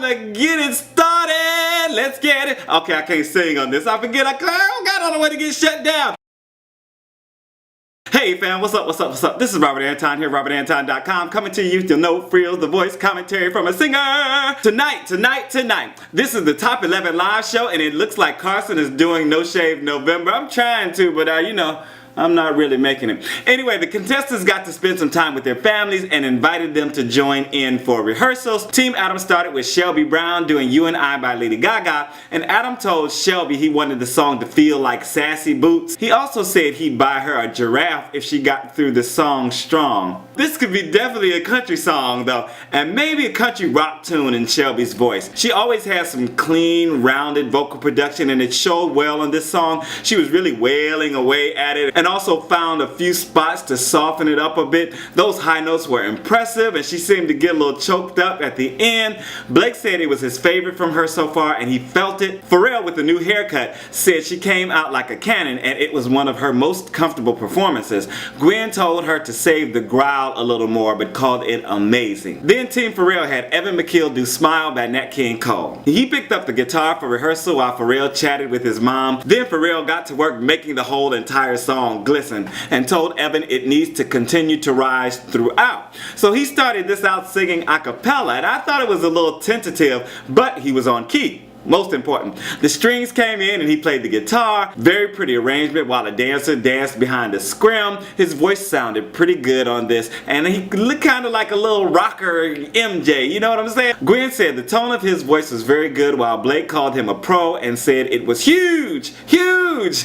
to get it started. Let's get it. Okay, I can't sing on this. I forget. I got on the way to get shut down. Hey fam, what's up, what's up, what's up? This is Robert Anton here, robertantonnyc.com, coming to you with no frills, the voice commentary from a singer. Tonight, this is the top 11 live show, and it looks like Carson is doing No Shave November. I'm trying to, but you know, I'm not really making it. Anyway, the contestants got to spend some time with their families and invited them to join in for rehearsals. Team Adam started with Shelby Brown doing You and I by Lady Gaga, and Adam told Shelby he wanted the song to feel like sassy boots. He also said he'd buy her a giraffe if she got through the song strong. This could be definitely a country song though, and maybe a country rock tune in Shelby's voice. She always has some clean, rounded vocal production, and it showed well on this song. She was really wailing away at it, and also found a few spots to soften it up a bit. Those high notes were impressive, and she seemed to get a little choked up at the end. Blake said it was his favorite from her so far, and he felt it. Pharrell, with the new haircut, said she came out like a cannon, and it was one of her most comfortable performances. Gwen told her to save the growl a little more, but called it amazing. Then TeamPharrell had Evan McKeel do Smile by Nat King Cole. He picked up the guitar for rehearsal while Pharrell chatted with his mom. Then Pharrell got to work making the whole entire song glisten, and told Evan it needs to continue to rise throughout. So he started this out singing a cappella, and I thought it was a little tentative, but he was on key. Most important, the strings came in and he played the guitar. Very pretty arrangement while a dancer danced behind a scrim. His voice sounded pretty good on this, and he looked kind of like a little rocker MJ, you know what I'm saying? Gwen said the tone of his voice was very good, while Blake called him a pro and said it was huge, huge.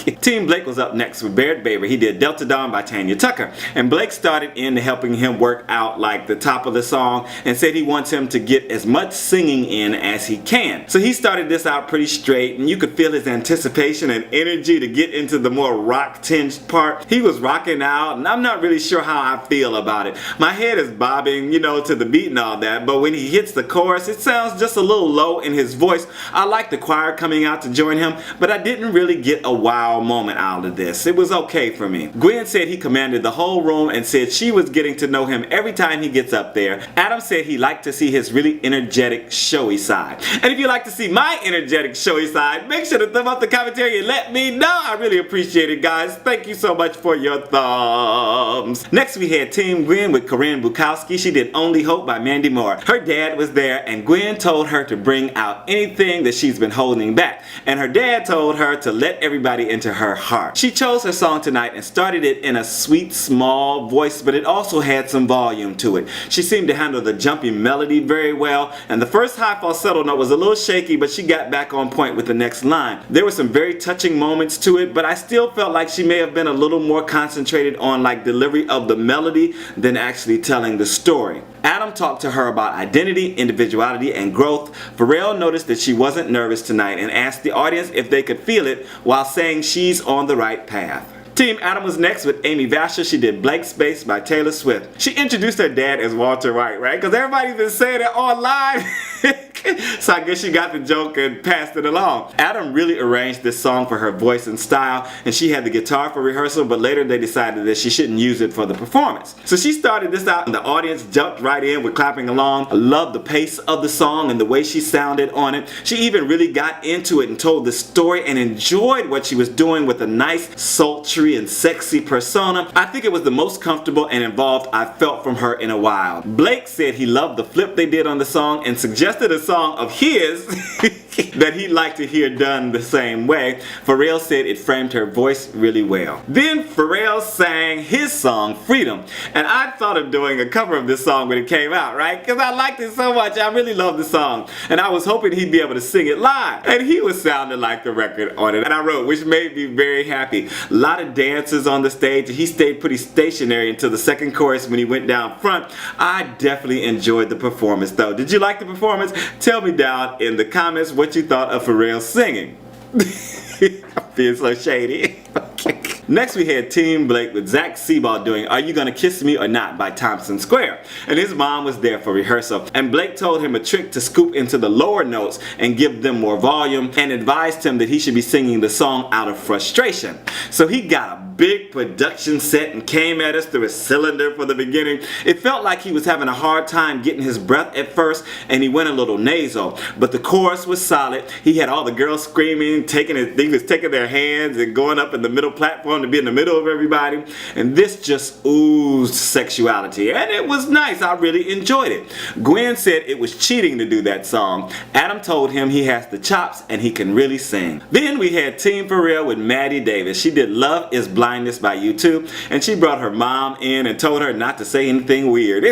TeamBlake was up next with Barrett Baber. He did Delta Dawn by Tanya Tucker, and Blake started in helping him work out like the top of the song and said he wants him to get as much singing in as he can. So he started this out pretty straight, and you could feel his anticipation and energy to get into the more rock tinged part. He was rocking out, and I'm not really sure how I feel about it. My head is bobbing, you know, to the beat and all that, but when he hits the chorus, it sounds just a little low in his voice. I like the choir coming out to join him, but I didn't really get a wow moment out of this. It was okay for me. Gwen said he commanded the whole room and said she was getting to know him every time he gets up there. Adam said he liked to see his really energetic, showy side. And if you like to see my energetic, showy side, make sure to thumb up the commentary and let me know. I really appreciate it, guys. Thank you so much for your thumbs. Next we had TeamGwen with Korin Bukowski. She did Only Hope by Mandy Moore. Her dad was there, and Gwen told her to bring out anything that she's been holding back, and her dad told her to let everybody into her heart. She chose her song tonight and started it in a sweet, small voice, but it also had some volume to it. She seemed to handle the jumpy melody very well, and the first high falsetto note was a little shaky, but she got back on point with the next line. There were some very touching moments to it, but I still felt like she may have been a little more concentrated on like delivery of the melody than actually telling the story. Adam talked to her about identity, individuality, and growth. Pharrell noticed that she wasn't nervous tonight and asked the audience if they could feel it while saying she's on the right path. Team Adam was next with Amy Vachal. She did Blank Space by Taylor Swift. She introduced her dad as Walter White, right? Because everybody's been saying it online. So I guess she got the joke and passed it along. Adam really arranged this song for her voice and style, and she had the guitar for rehearsal, but later they decided that she shouldn't use it for the performance. So she started this out, and the audience jumped right in with clapping along. I loved the pace of the song and the way she sounded on it. She even really got into it and told the story and enjoyed what she was doing with a nice, sultry, and sexy persona. I think it was the most comfortable and involved I've felt from her in a while. Blake said he loved the flip they did on the song and suggested a song of his that he'd like to hear done the same way. Pharrell said it framed her voice really well. Then Pharrell sang his song, Freedom, and I thought of doing a cover of this song when it came out, right? Because I liked it so much. I really love the song, and I was hoping he'd be able to sing it live, and he was sounding like the record on it, and I wrote, which made me very happy. A lot of dancers on the stage, and he stayed pretty stationary until the second chorus when he went down front. I definitely enjoyed the performance though. Did you like the performance? Tell me down in the comments what you thought of Pharrell singing. I feel so shady. Next we had TeamBlake with Seabaugh doing Are You Gonna Kiss Me or Not by Thompson Square, and his mom was there for rehearsal, and Blake told him a trick to scoop into the lower notes and give them more volume, and advised him that he should be singing the song out of frustration. So he got a big production set and came at us through a cylinder for the beginning. It felt like he was having a hard time getting his breath at first, and he went a little nasal. But the chorus was solid. He had all the girls screaming, he was taking their hands and going up in the middle platform to be in the middle of everybody. And this just oozed sexuality, and it was nice. I really enjoyed it. Gwen said it was cheating to do that song. Adam told him he has the chops and he can really sing. Then we had TeamPharrell with Madi Davis. She did Love Is Blindness by U2, and she brought her mom in and told her not to say anything weird.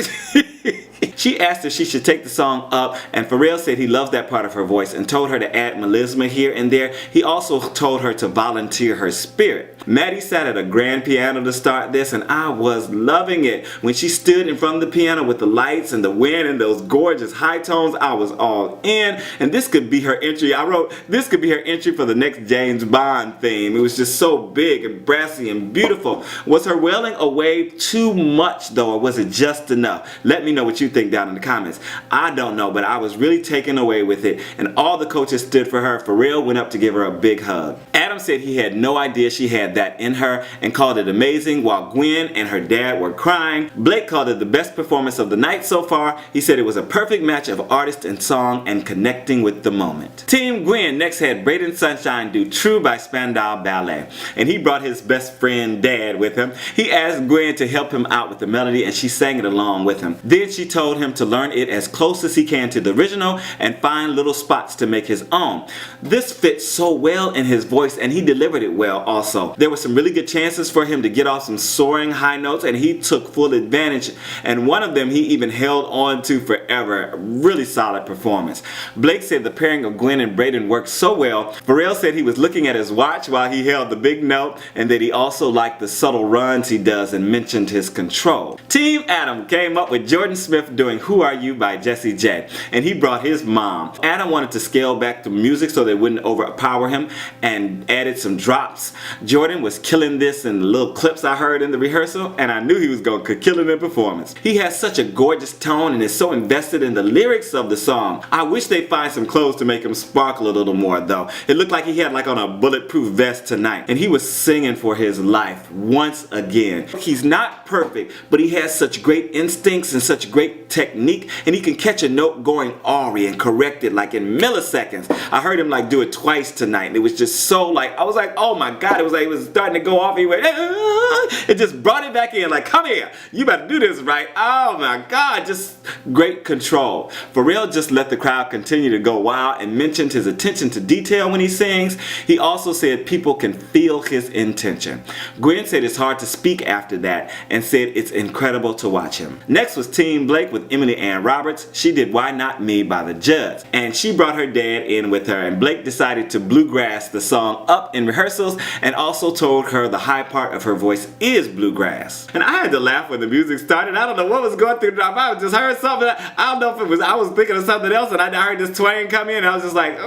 She asked if she should take the song up, and Pharrell said he loves that part of her voice and told her to add melisma here and there. He also told her to volunteer her spirit. Maddie sat at a grand piano to start this, and I was loving it. When she stood in front of the piano with the lights and the wind and those gorgeous high tones, I was all in, and this could be her entry. I wrote, this could be her entry for the next James Bond theme. It was just so big and brassy and beautiful. Was her wailing away too much though, or was it just enough? Let me know what you think down in the comments. I don't know, but I was really taken away with it, and all the coaches stood for her. Pharrell went up to give her a big hug. Adam said he had no idea she had that in her and called it amazing, while Gwen and her dad were crying. Blake called it the best performance of the night so far. He said it was a perfect match of artist and song and connecting with the moment. Team Gwen next had Braiden Sunshine do True by Spandau Ballet, and he brought his best friend dad with him. He asked Gwen to help him out with the melody, and she sang it along with him. Then she told him to learn it as close as he can to the original and find little spots to make his own. This fits so well in his voice, and he delivered it well also. There were some really good chances for him to get off some soaring high notes, and he took full advantage, and one of them he even held on to forever. Really solid performance. Blake said the pairing of Gwen and Braiden worked so well. Pharrell said he was looking at his watch while he held the big note, and that he also liked the subtle runs he does and mentioned his control. TeamAdam came up with Jordan Smith doing Who Are You by Jessie J, and he brought his mom. Adam wanted to scale back the music so they wouldn't overpower him and added some drops. Jordan was killing this in the little clips I heard in the rehearsal, and I knew he was going to kill it in performance. He has such a gorgeous tone and is so invested in the lyrics of the song. I wish they'd find some clothes to make him sparkle a little more though. It looked like he had like on a bulletproof vest tonight, and he was singing for his life once again. He's not perfect, but he has such great instincts and such great technique, and he can catch a note going awry and correct it like in milliseconds. I heard him like do it twice tonight, and it was just so like, I was like, oh my god, it was like it was starting to go off. He went, it just brought it back in like, come here, you better do this right. Oh my god, just great control. Pharrell just let the crowd continue to go wild and mentioned his attention to detail when he sings. He also said people can feel his intention. Gwen said it's hard to speak after that and said it's incredible to watch him. Next was TeamBlake with Emily Ann Roberts. She did Why Not Me by the Judds, and she brought her dad in with her, and Blake decided to bluegrass the song up in rehearsals and also told her the high part of her voice is bluegrass. And I had to laugh when the music started. I don't know what was going through my mind. I just heard something. I don't know if it was, I was thinking of something else, and I heard this twang come in, and I was just like,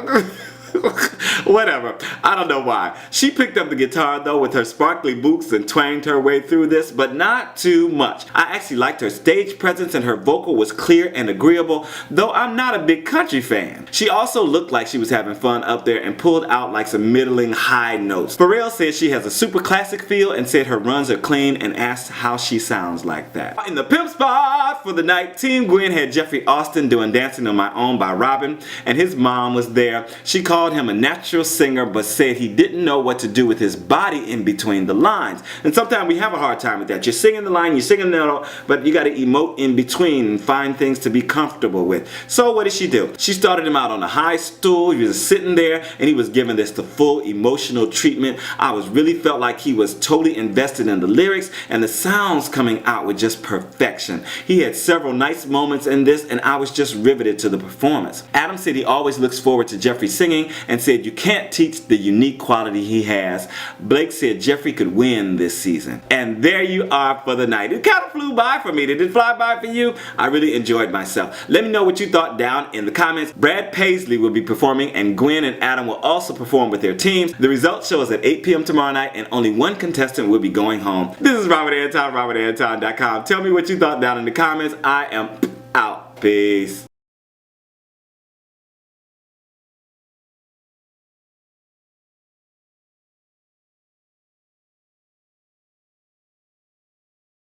whatever. I don't know why. She picked up the guitar though with her sparkly boots and twanged her way through this, but not too much. I actually liked her stage presence, and her vocal was clear and agreeable, though I'm not a big country fan. She also looked like she was having fun up there and pulled out like some middling high notes. Pharrell said she has a super classic feel and said her runs are clean, and asked how she sounds like that. In the pimp spot for the night, Team Gwen had Jeffery Austin doing Dancing on My Own by Robyn, and his mom was there. She called him a natural singer, but said he didn't know what to do with his body in between the lines. And sometimes we have a hard time with that. You're singing the line, you're singing the note, but you got to emote in between and find things to be comfortable with. So what did she do? She started him out on a high stool. He was sitting there, and he was giving this the full emotional treatment. I really felt like he was totally invested in the lyrics, and the sounds coming out were just perfection. He had several nice moments in this, and I was just riveted to the performance. Adam said he always looks forward to Jeffery singing, and said you can't teach the unique quality he has. Blake said Jeffery could win this season. And there you are for the night. It kind of flew by for me. Did it fly by for you? I really enjoyed myself. Let me know what you thought down in the comments. Brad Paisley will be performing, and Gwen and Adam will also perform with their teams. The results show us at 8 p.m. tomorrow night, and only one contestant will be going home. This is Robert Anton, robertantonnyc.com. Tell me what you thought down in the comments. I am out. Peace.